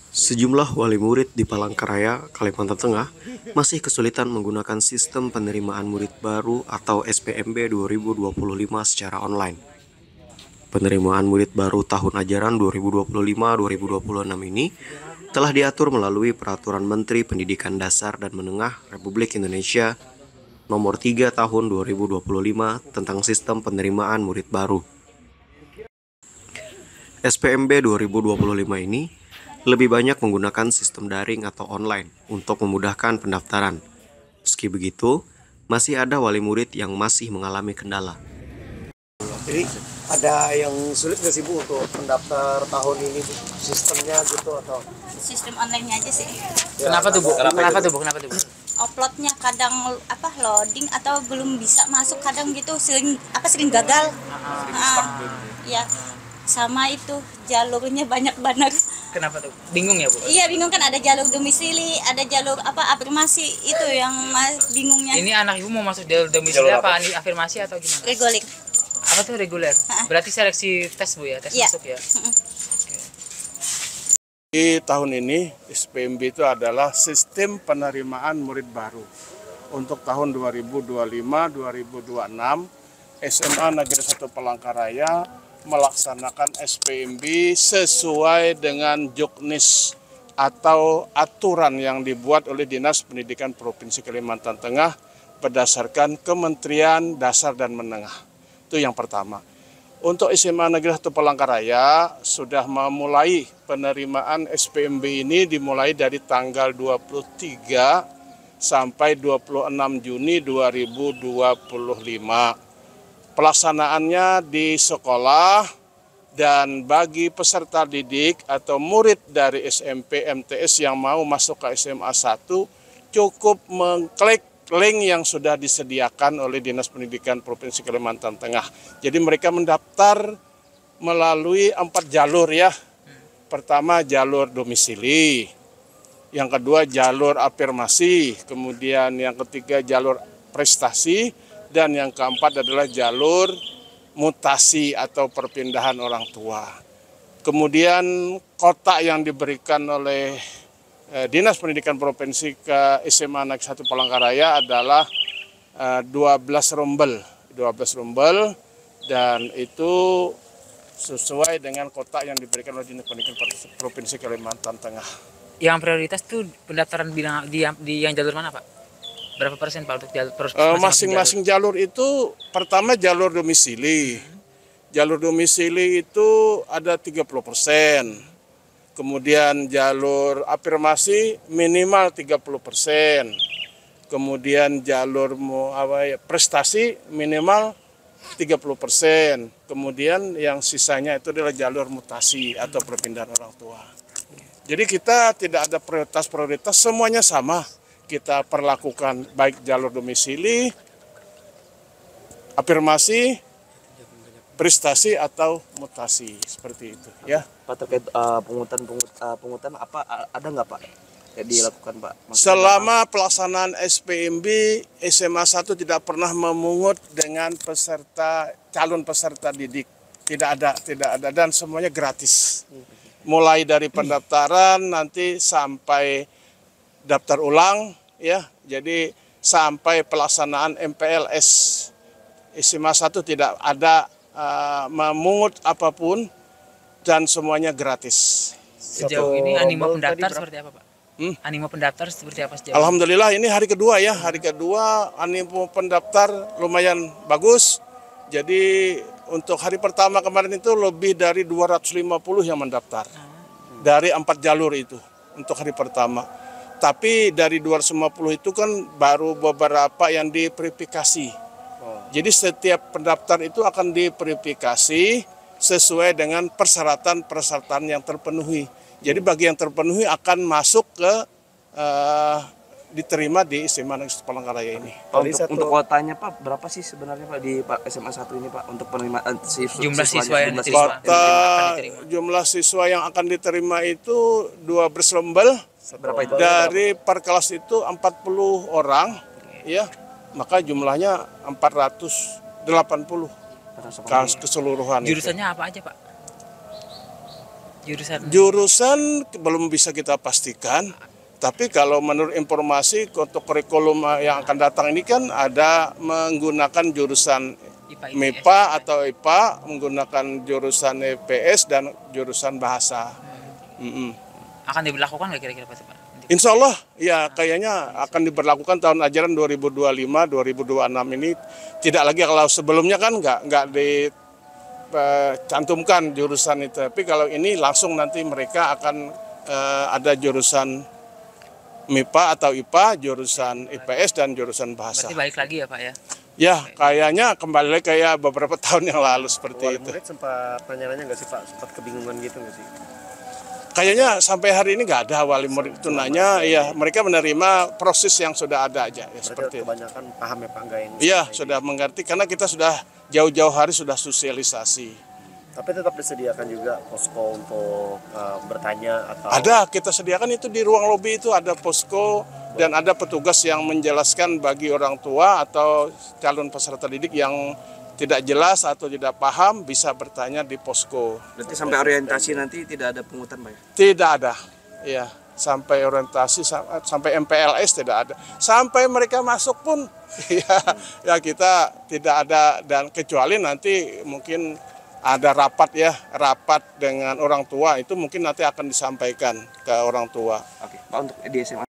Sejumlah wali murid di Palangkaraya, Kalimantan Tengah, masih kesulitan menggunakan sistem penerimaan murid baru atau SPMB 2025 secara online. Penerimaan murid baru tahun ajaran 2025-2026 ini telah diatur melalui Peraturan Menteri Pendidikan Dasar dan Menengah Republik Indonesia Nomor 3 Tahun 2025 tentang Sistem Penerimaan Murid Baru. SPMB 2025 ini lebih banyak menggunakan sistem daring atau online untuk memudahkan pendaftaran. Meski begitu, masih ada wali murid yang masih mengalami kendala. Jadi ada yang sulit nggak sih Bu untuk mendaftar tahun ini Bu? Sistemnya gitu atau? Sistem online aja sih. Kenapa tuh Bu? Kenapa tuh Bu? Uploadnya kadang loading atau belum bisa masuk, kadang gitu sering gagal. Ya sama itu jalurnya banyak banget. Kenapa tuh? Bingung ya Bu? Iya bingung kan, ada jalur domisili, ada jalur afirmasi, itu yang bingungnya. Ini anak ibu mau masuk jalur domisili apa? Afirmasi atau gimana? Reguler. Apa tuh reguler? Berarti seleksi tes Bu ya? Tes masuk ya? Di tahun ini SPMB itu adalah sistem penerimaan murid baru. Untuk tahun 2025-2026 SMA Negeri 1 Palangkaraya melaksanakan SPMB sesuai dengan juknis atau aturan yang dibuat oleh Dinas Pendidikan Provinsi Kalimantan Tengah berdasarkan Kementerian Dasar dan Menengah. Itu yang pertama. Untuk SMA Negeri 1 Palangkaraya sudah memulai penerimaan SPMB ini dimulai dari tanggal 23 sampai 26 Juni 2025. Pelaksanaannya di sekolah dan bagi peserta didik atau murid dari SMP MTS yang mau masuk ke SMA 1 cukup mengklik link yang sudah disediakan oleh Dinas Pendidikan Provinsi Kalimantan Tengah. Jadi mereka mendaftar melalui 4 jalur ya. Pertama jalur domisili, yang kedua jalur afirmasi, kemudian yang ketiga jalur prestasi, dan yang keempat adalah jalur mutasi atau perpindahan orang tua. Kemudian kotak yang diberikan oleh Dinas Pendidikan Provinsi ke SMA Negeri 1 Palangkaraya adalah 12 rombel, dan itu sesuai dengan kotak yang diberikan oleh Dinas Pendidikan Provinsi Kalimantan Tengah. Yang prioritas tuh pendaftaran di yang jalur mana Pak? Berapa persen Pak untuk jalur? Masing-masing jalur itu pertama jalur domisili. Jalur domisili itu ada 30%. Kemudian jalur afirmasi minimal 30%. Kemudian jalur prestasi minimal 30%. Kemudian yang sisanya itu adalah jalur mutasi atau perpindahan orang tua. Jadi kita tidak ada prioritas, semuanya sama. Kita perlakukan baik jalur domisili, afirmasi, prestasi atau mutasi, seperti itu ya. Pak, terkait pungutan apa ada nggak Pak yang dilakukan Pak? Selama pelaksanaan SPMB SMA 1 tidak pernah memungut dengan calon peserta didik. Tidak ada dan semuanya gratis. Mulai dari pendaftaran nanti sampai daftar ulang ya. Jadi sampai pelaksanaan MPLS SMA 1 tidak ada memungut apapun dan semuanya gratis. Sejauh ini animo pendaftar seperti apa Pak? Animo pendaftar seperti apa sejauh? Alhamdulillah ini hari kedua ya, animo pendaftar lumayan bagus. Jadi untuk hari pertama kemarin itu lebih dari 250 yang mendaftar dari 4 jalur itu untuk hari pertama. Tapi dari 250 itu kan baru beberapa yang diverifikasi. Jadi setiap pendaftar itu akan diverifikasi sesuai dengan persyaratan yang terpenuhi. Jadi bagi yang terpenuhi akan masuk ke diterima di SMA Negeri 1 Palangkaraya ini. Untuk kuotanya Pak, berapa sih sebenarnya Pak di SMA 1 ini Pak untuk penerimaan jumlah siswa yang diterima? Jumlah siswa yang akan diterima itu 12 rombel. Berapa itu? Dari per kelas itu 40 orang ya. Maka jumlahnya 480 keseluruhan. Jurusannya apa aja Pak? Jurusan belum bisa kita pastikan, tapi kalau menurut informasi untuk kurikulum yang akan datang ini kan ada menggunakan jurusan MIPA atau IPA, menggunakan jurusan EPS dan jurusan bahasa. Akan diberlakukan nggak kira-kira Pak? Insya Allah ya kayaknya akan diberlakukan tahun ajaran 2025-2026 ini. Tidak lagi kalau sebelumnya kan nggak dicantumkan jurusan itu. Tapi kalau ini langsung nanti mereka akan ada jurusan MIPA atau IPA, jurusan IPS dan jurusan bahasa. Berarti balik lagi ya Pak ya? Ya kayaknya kembali lagi kayak beberapa tahun yang lalu seperti Wali itu. murid sempat nanya-nanya nggak sih Pak? Sempat kebingungan gitu nggak sih? Kayaknya sampai hari ini nggak ada wali murid itu nanya, ya mereka menerima proses yang sudah ada aja ya, seperti itu. Kebanyakan paham ya Pak nggak yang Iya sudah mengerti karena kita sudah jauh-jauh hari sudah sosialisasi. Tapi tetap disediakan juga posko untuk bertanya atau Ada kita sediakan itu di ruang lobi itu ada posko dan ada petugas yang menjelaskan bagi orang tua atau calon peserta didik yang tidak jelas atau tidak paham bisa bertanya di posko. Berarti sampai orientasi nanti tidak ada pungutan Pak ya? Tidak ada, ya sampai orientasi sampai MPLS tidak ada, sampai mereka masuk pun ya kita tidak ada dan kecuali nanti mungkin ada rapat dengan orang tua itu mungkin nanti akan disampaikan ke orang tua. Oke, Pak untuk di SMA